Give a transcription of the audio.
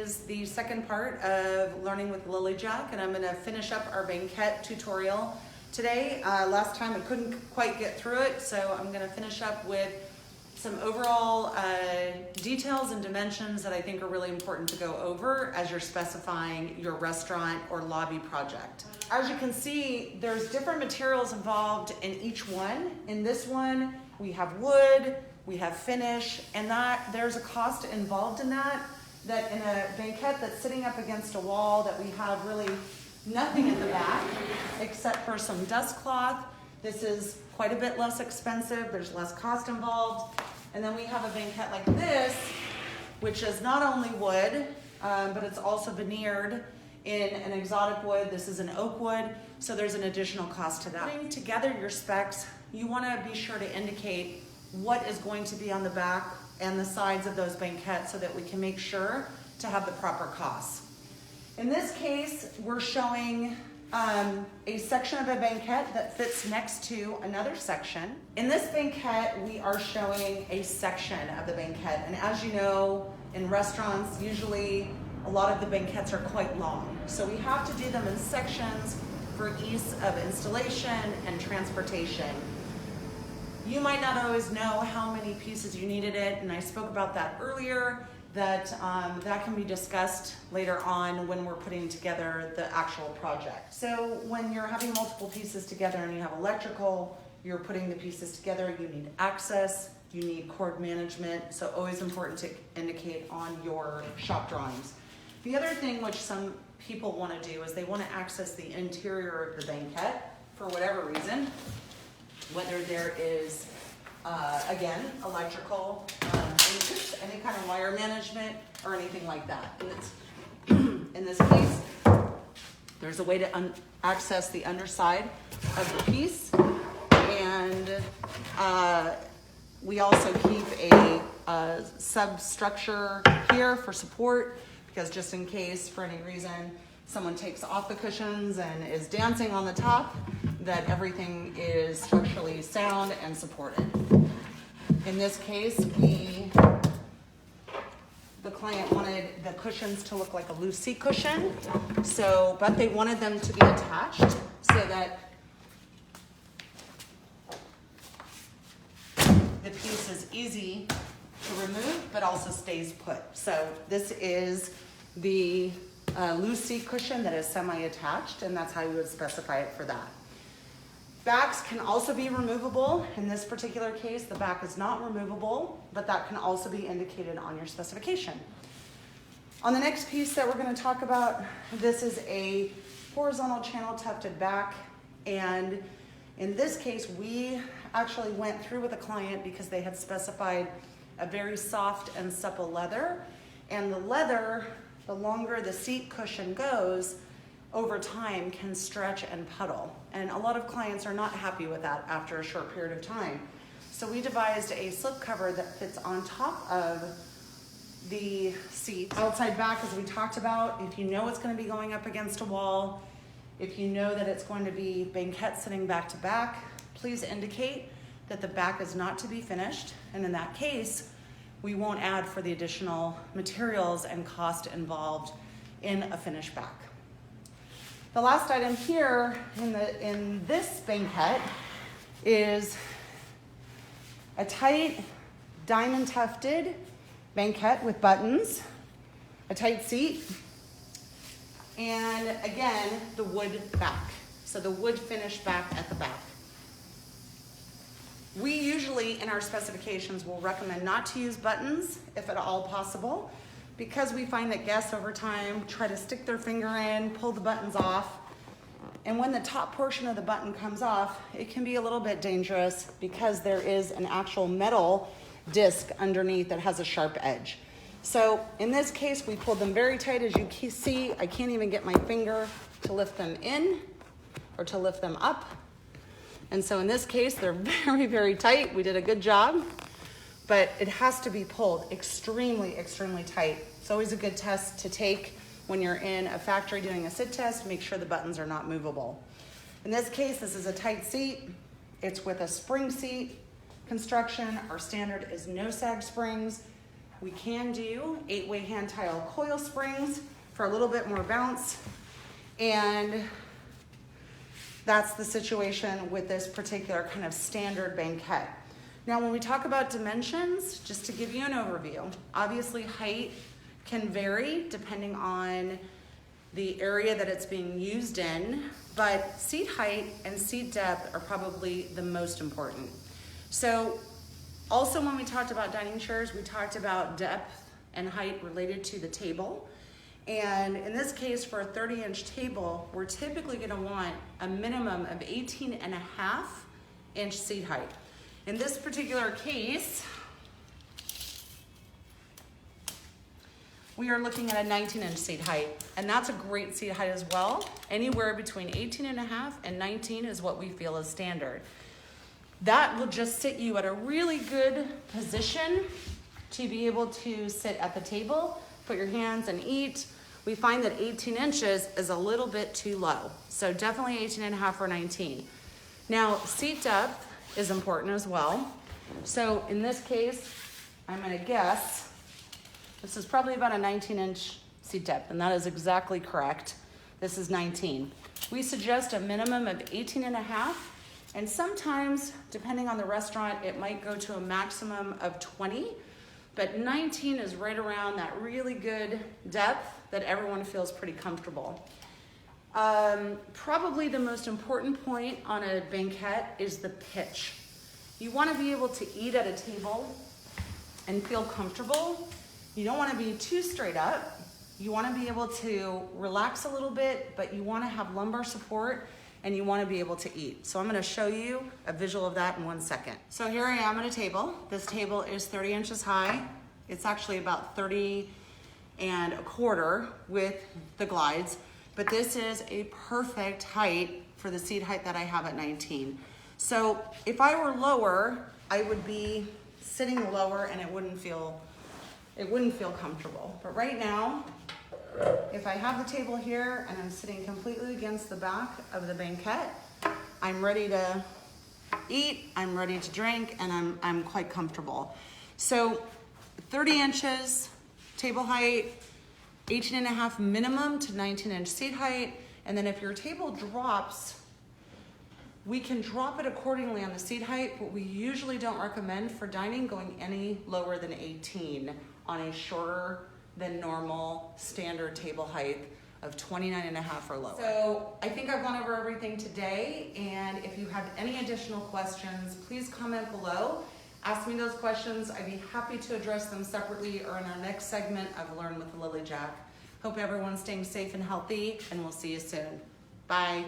is the second part of Learning with Lily Jack, and I'm going to finish up our banquette tutorial today. Last time I couldn't quite get through it, so I'm going to finish up with some overall details and dimensions that I think are really important to go over as you're specifying your restaurant or lobby project. As you can see, there's different materials involved in each one. In this one, we have wood, we have finish, and that there's a cost involved in that in a banquette that's sitting up against a wall that we have really nothing in the back except for some dust cloth. This is quite a bit less expensive, there's less cost involved. And then we have a banquette like this, which is not only wood, but it's also veneered in an exotic wood. This is an oak wood, so there's an additional cost to that. Putting together your specs, you want to be sure to indicate what is going to be on the back and the sides of those banquettes so that we can make sure to have the proper costs. In this case, we're showing a section of a banquette that fits next to another section. In this banquette, we are showing a section of the banquette, and as you know, in restaurants, usually a lot of the banquettes are quite long. So we have to do them in sections for ease of installation and transportation. You might not always know how many pieces you needed it, and I spoke about that earlier, that can be discussed later on when we're putting together the actual project. So when you're having multiple pieces together and you have electrical, you're putting the pieces together, you need access, you need cord management, so always important to indicate on your shop drawings. The other thing which some people want to do is they want to access the interior of the banquette for whatever reason, whether there is, again, electrical, any kind of wire management or anything like that. In this case, there's a way to access the underside of the piece, and we also keep a substructure here for support, because just in case for any reason someone takes off the cushions and is dancing on the top, that everything is structurally sound and supported. In this case, the client wanted the cushions to look like a loose seat cushion, but they wanted them to be attached so that the piece is easy to remove, but also stays put. So this is the loose seat cushion that is semi-attached, and that's how you would specify it for that. Backs can also be removable. In this particular case, the back is not removable, but that can also be indicated on your specification. On the next piece that we're going to talk about, this is a horizontal channel tufted back, and in this case, we actually went through with a client because they had specified a very soft and supple leather, and the leather, the longer the seat cushion goes, over time can stretch and puddle. And a lot of clients are not happy with that after a short period of time. So we devised a slipcover that fits on top of the seat. Outside back, as we talked about, if you know it's going to be going up against a wall, if you know that it's going to be banquette sitting back to back, please indicate that the back is not to be finished. And in that case, we won't add for the additional materials and cost involved in a finished back. The last item here in this banquette is a tight diamond tufted banquette with buttons, a tight seat, and again, the wood back. So the wood finished back at the back. We usually, in our specifications, will recommend not to use buttons if at all possible, because we find that guests over time try to stick their finger in, pull the buttons off, and when the top portion of the button comes off, it can be a little bit dangerous because there is an actual metal disc underneath that has a sharp edge. So in this case, we pulled them very tight. As you see, I can't even get my finger to lift them in or to lift them up. And so in this case, they're very, very tight. We did a good job, but it has to be pulled extremely, extremely tight. It's always a good test to take when you're in a factory doing a sit test. Make sure the buttons are not movable. In this case, this is a tight seat. It's with a spring seat construction. Our standard is no sag springs. we can do 8-way hand tile coil springs for a little bit more bounce. And that's the situation with this particular kind of standard banquette. Now, when we talk about dimensions, just to give you an overview, obviously height can vary depending on the area that it's being used in, but seat height and seat depth are probably the most important. So also when we talked about dining chairs, we talked about depth and height related to the table. And in this case, for a 30-inch table, we're typically gonna want a minimum of 18.5-inch seat height. In this particular case, we are looking at a 19-inch seat height, and that's a great seat height as well. Anywhere between 18.5 and 19 is what we feel is standard. That will just sit you at a really good position to be able to sit at the table, put your hands and eat. We find that 18 inches is a little bit too low. So definitely 18.5 or 19. Now, seat depth is important as well. So in this case, I'm gonna guess this is probably about a 19-inch seat depth, and that is exactly correct. This is 19. We suggest a minimum of 18.5, and sometimes, depending on the restaurant, it might go to a maximum of 20, but 19 is right around that really good depth that everyone feels pretty comfortable. Probably the most important point on a banquette is the pitch. You wanna be able to eat at a table and feel comfortable. You don't wanna be too straight up. You wanna be able to relax a little bit, but you wanna have lumbar support and you wanna be able to eat. So I'm gonna show you a visual of that in 1 second. So here I am at a table. This table is 30 inches high. It's actually about 30.25 with the glides, but this is a perfect height for the seat height that I have at 19. So if I were lower, I would be sitting lower and it wouldn't feel comfortable. But right now, if I have the table here and I'm sitting completely against the back of the banquette, I'm ready to eat, I'm ready to drink, and I'm quite comfortable. So 30 inches table height, 18.5 minimum to 19-inch seat height, and then if your table drops, we can drop it accordingly on the seat height, but we usually don't recommend for dining going any lower than 18 on a shorter than normal standard table height of 29.5 or lower. So I think I've gone over everything today, and if you have any additional questions, please comment below. Ask me those questions. I'd be happy to address them separately or in our next segment of Learn with the Lily Jack. Hope everyone's staying safe and healthy, and we'll see you soon. Bye.